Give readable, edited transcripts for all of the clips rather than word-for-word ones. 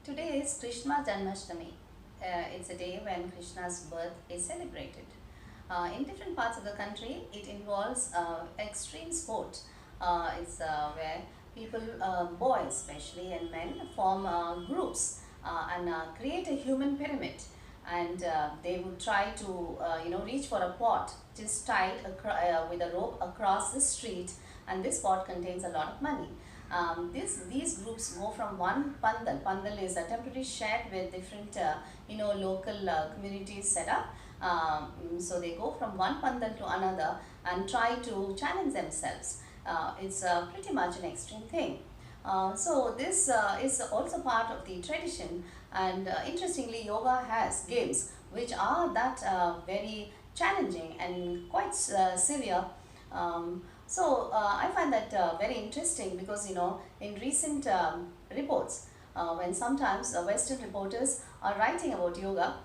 Today is Krishna Janmashtami. It's a day when Krishna's birth is celebrated. In different parts of the country, it involves extreme sport. It's where people, boys especially and men, form groups and create a human pyramid. And they would try to, reach for a pot just tied with a rope across the street, and this pot contains a lot of money. These groups go from one pandal. Pandal is a temporary shed with different local communities set up. So they go from one pandal to another and try to challenge themselves. It's pretty much an extreme thing. So this is also part of the tradition, and interestingly yoga has games which are that very challenging and quite severe. I find that very interesting because in recent reports, when sometimes Western reporters are writing about yoga,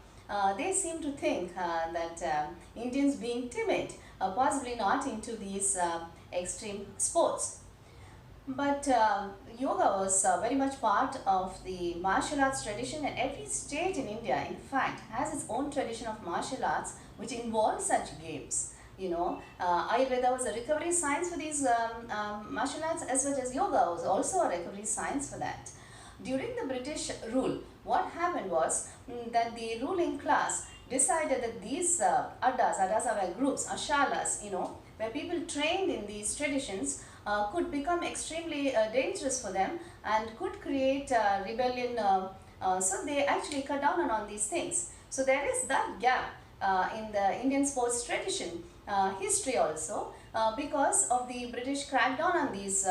they seem to think that Indians being timid, possibly not into these extreme sports. But yoga was very much part of the martial arts tradition, and every state in India, in fact, has its own tradition of martial arts which involves such games. Ayurveda was a recovery science for these martial arts, as well as yoga was also a recovery science for that. During the British rule, what happened was that the ruling class decided that these addas are groups, ashalas, where people trained in these traditions could become extremely dangerous for them and could create rebellion. So they actually cut down on these things. So there is that gap in the Indian sports tradition history also because of the British crackdown on these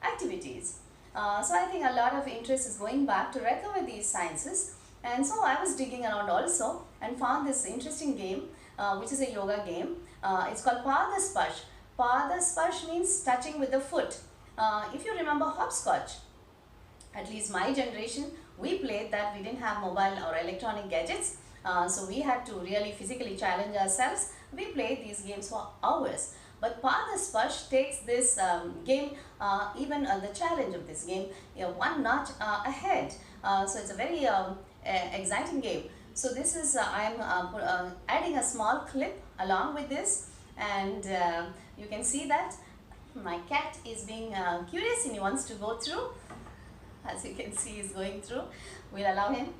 activities. So I think a lot of interest is going back to recover these sciences, and so I was digging around also and found this interesting game which is a yoga game. It's called Sparsh. Sparsh means touching with the foot. If you remember hopscotch, at least my generation, we played that. We didn't have mobile or electronic gadgets, so we had to really physically challenge ourselves. We played these games for hours. But Sparsh takes this game, even the challenge of this game, one notch ahead. So it's a very exciting game. So this is, I am adding a small clip along with this, and you can see that my cat is being curious and he wants to go through. As you can see, he's going through. We'll allow him.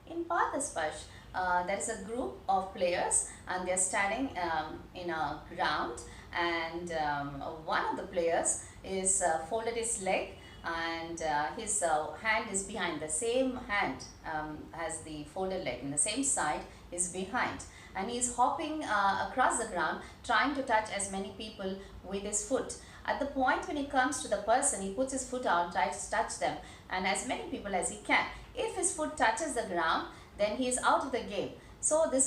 In Sparsh, there is a group of players and they are standing in a ground, and one of the players is folded his leg, and his hand is behind. The same hand has the folded leg, and the same side is behind, and he is hopping across the ground trying to touch as many people with his foot. At the point when he comes to the person, he puts his foot out, tries to touch them, and as many people as he can. If his foot touches the ground, then he is out of the game. So this